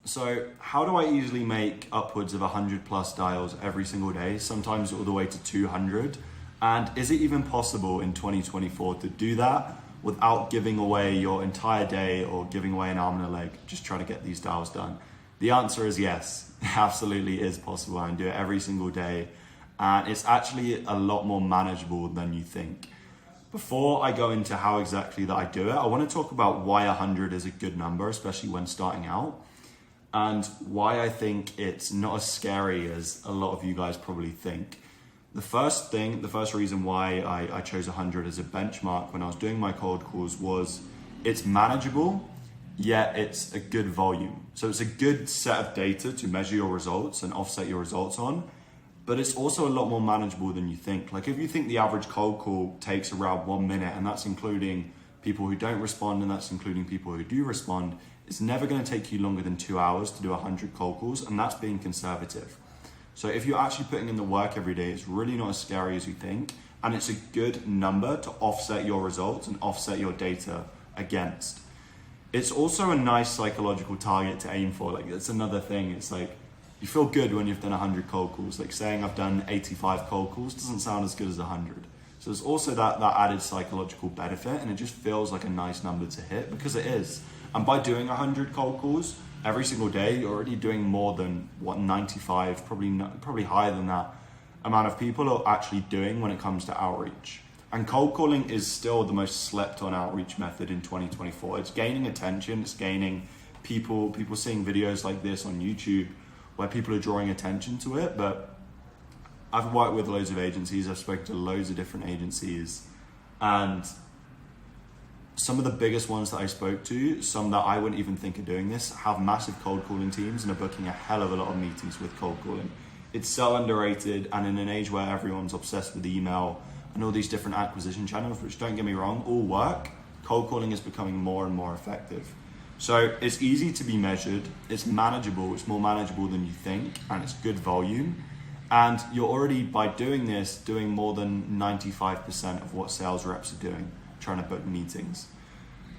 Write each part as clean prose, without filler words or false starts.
So how do I easily make upwards of 100 plus dials every single day, sometimes all the way to 200? And is it even possible in 2024 to do that without giving away your entire day or giving away an arm and a leg, just trying to get these dials done? The answer is yes, it absolutely is possible. I do it every single day, and it's actually a lot more manageable than you think. Before I go into how exactly that I do it, I want to talk about why 100 is a good number, especially when starting out, and why I think it's not as scary as a lot of you guys probably think. The first reason why I chose 100 as a benchmark when I was doing my cold calls was it's manageable, yet it's a good volume. So it's a good set of data to measure your results and offset your results on, but it's also a lot more manageable than you think. Like if you think the average cold call takes around 1 minute, and that's including people who don't respond and that's including people who do respond, it's never going to take you longer than 2 hours to do 100 cold calls, and that's being conservative. So if you're actually putting in the work every day, it's really not as scary as you think, and it's a good number to offset your results and offset your data against. It's also a nice psychological target to aim for. Like it's another thing. It's like you feel good when you've done 100 cold calls. Like saying I've done 85 cold calls doesn't sound as good as 100. So there's also that added psychological benefit, and it just feels like a nice number to hit because it is. And by doing 100 cold calls every single day, you're already doing more than what 95, probably higher than that amount of people are actually doing when it comes to outreach. And cold calling is still the most slept on outreach method in 2024. It's gaining attention, it's gaining people seeing videos like this on YouTube where people are drawing attention to it. But I've worked with loads of agencies, I've spoken to loads of different agencies, and some of the biggest ones that I spoke to, some that I wouldn't even think of doing this, have massive cold calling teams and are booking a hell of a lot of meetings with cold calling. It's so underrated, and in an age where everyone's obsessed with email and all these different acquisition channels, which don't get me wrong, all work, cold calling is becoming more and more effective. So it's easy to be measured, it's manageable, it's more manageable than you think, and it's good volume. And you're already, by doing this, doing more than 95% of what sales reps are doing, trying to book meetings.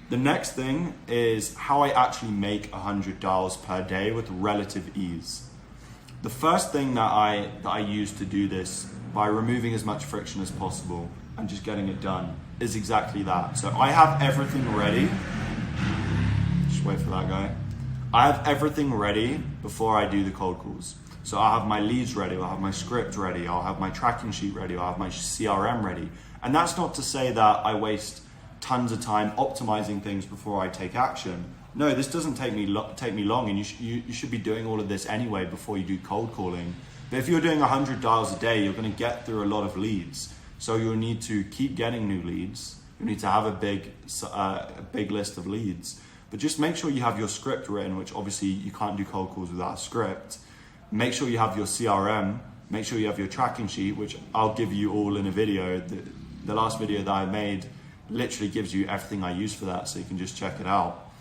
The next thing is how I actually make 100 dials per day with relative ease. The first thing that I use to do this, by removing as much friction as possible and just getting it done, is exactly that. So I have everything ready. Just wait for that guy. I have everything ready before I do the cold calls. So I'll have my leads ready, I'll have my script ready, I'll have my tracking sheet ready, I'll have my CRM ready. And that's not to say that I waste tons of time optimizing things before I take action. No, this doesn't take me long, and you should be doing all of this anyway before you do cold calling. But if you're doing 100 dials a day, you're going to get through a lot of leads. So you'll need to keep getting new leads. You need to have a big list of leads. But just make sure you have your script written, which obviously you can't do cold calls without a script. Make sure you have your CRM. Make sure you have your tracking sheet, which I'll give you all in a video. The last video that I made literally gives you everything I use for that, so you can just check it out.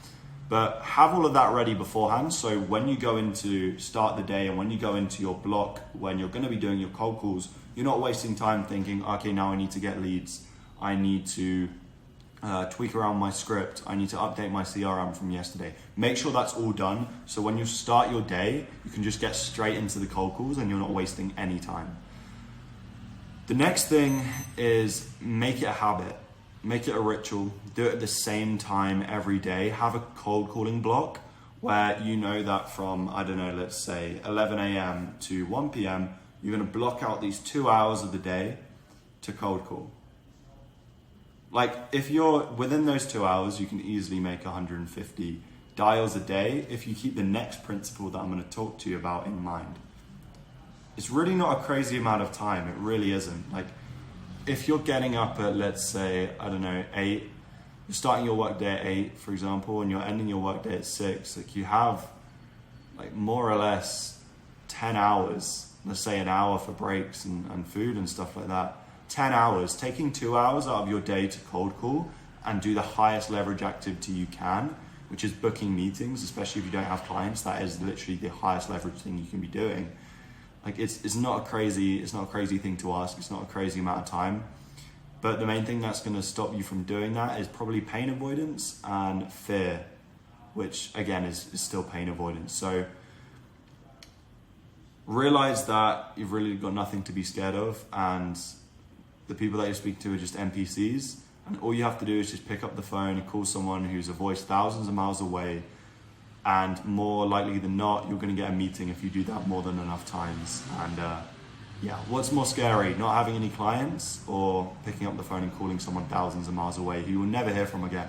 But have all of that ready beforehand, so when you go into start the day and when you go into your block, when you're going to be doing your cold calls, you're not wasting time thinking, okay, now I need to get leads, I need to tweak around my script, I need to update my CRM from yesterday. Make sure that's all done, so when you start your day, you can just get straight into the cold calls and you're not wasting any time. The next thing is make it a habit. Make it a ritual. Do it at the same time every day. Have a cold calling block where you know that from, I don't know, let's say 11 a.m. to 1 p.m., you're going to block out these 2 hours of the day to cold call. Like if you're within those 2 hours, you can easily make 150 dials a day if you keep the next principle that I'm going to talk to you about in mind. It's really not a crazy amount of time. It really isn't. Like if you're getting up at, let's say, I don't know, 8, you're starting your work day at 8, for example, and you're ending your work day at 6, like you have like more or less 10 hours, let's say an hour for breaks and food and stuff like that. 10 hours, taking 2 hours out of your day to cold call and do the highest leverage activity you can, which is booking meetings, especially if you don't have clients. That is literally the highest leverage thing you can be doing. Like it's not a crazy thing to ask. It's not a crazy amount of time. But the main thing that's going to stop you from doing that is probably pain avoidance and fear. which again is still pain avoidance. So realize that you've really got nothing to be scared of, and the people that you speak to are just NPCs, and all you have to do is just pick up the phone and call someone who's a voice thousands of miles away, and more likely than not, you're going to get a meeting if you do that more than enough times. And yeah, what's more scary, not having any clients or picking up the phone and calling someone thousands of miles away who you will never hear from again?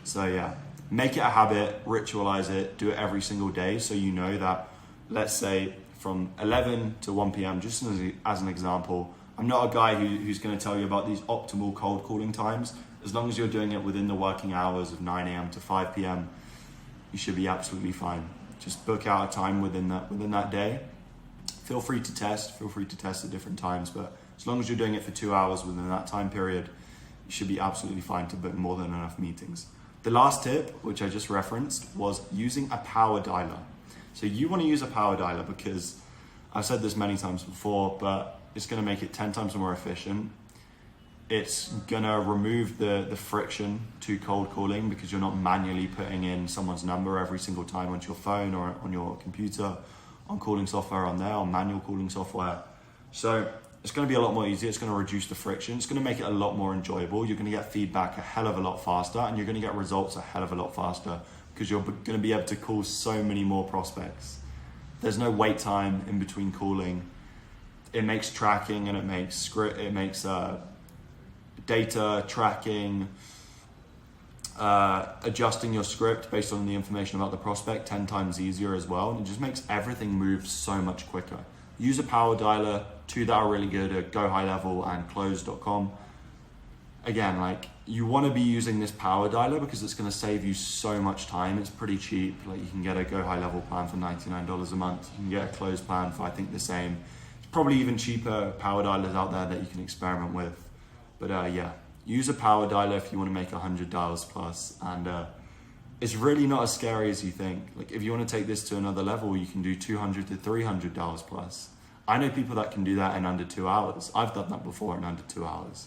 So yeah, make it a habit, ritualize it, do it every single day, so you know that, let's say from 11 to 1 p.m, just as an example, I'm not a guy who's going to tell you about these optimal cold calling times. As long as you're doing it within the working hours of 9 a.m. to 5 p.m, you should be absolutely fine. Just book out a time within that day. Feel free to test at different times, but as long as you're doing it for 2 hours within that time period, you should be absolutely fine to book more than enough meetings. The last tip, which I just referenced, was using a power dialer. So you want to use a power dialer because I've said this many times before, but it's going to make it 10 times more efficient. It's going to remove the friction to cold calling because you're not manually putting in someone's number every single time onto your phone or on your computer, on calling software on there, on manual calling software. So it's going to be a lot more easier. It's going to reduce the friction. It's going to make it a lot more enjoyable. You're going to get feedback a hell of a lot faster, and you're going to get results a hell of a lot faster because you're going to be able to call so many more prospects. There's no wait time in between calling. It makes tracking and it makes data tracking, adjusting your script based on the information about the prospect 10 times easier as well. And it just makes everything move so much quicker. Use a power dialer. Two that are really good at Go High Level and Close.com. Again, like, you want to be using this power dialer because it's going to save you so much time. It's pretty cheap. Like, you can get a Go High Level plan for $99 a month. You can get a Close plan for I think the same. It's probably even cheaper power dialers out there that you can experiment with. But yeah, use a power dialer if you want to make 100 dials plus, and it's really not as scary as you think. Like, if you want to take this to another level, you can do 200 to 300 dials plus. I know people that can do that in under 2 hours. I've done that before in under 2 hours.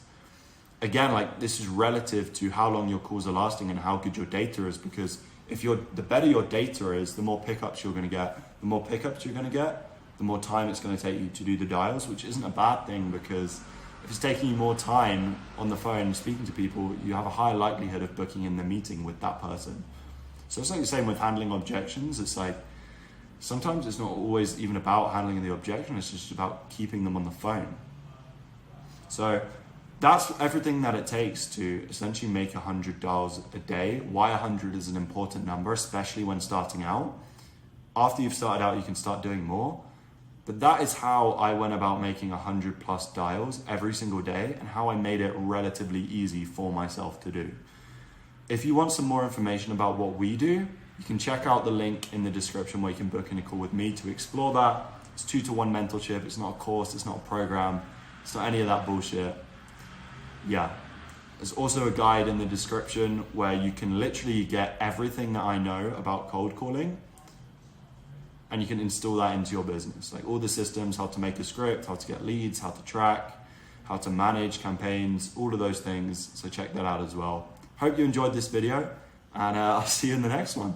Again, like, this is relative to how long your calls are lasting and how good your data is, because the better your data is, the more pickups you're going to get. The more pickups you're going to get, the more time it's going to take you to do the dials, which isn't a bad thing, because if it's taking you more time on the phone speaking to people, you have a higher likelihood of booking in the meeting with that person. So it's like the same with handling objections. It's like, sometimes it's not always even about handling the objection, it's just about keeping them on the phone. So that's everything that it takes to essentially make 100 dials a day. Why 100 is an important number, especially when starting out. After you've started out, you can start doing more. But that is how I went about making 100 plus dials every single day, and how I made it relatively easy for myself to do. If you want some more information about what we do, you can check out the link in the description where you can book in a call with me to explore that. It's 2-to-1 mentorship. It's not a course. It's not a program. It's not any of that bullshit. Yeah. There's also a guide in the description where you can literally get everything that I know about cold calling, and you can install that into your business. Like, all the systems, how to make a script, how to get leads, how to track, how to manage campaigns, all of those things. So check that out as well. Hope you enjoyed this video, and I'll see you in the next one.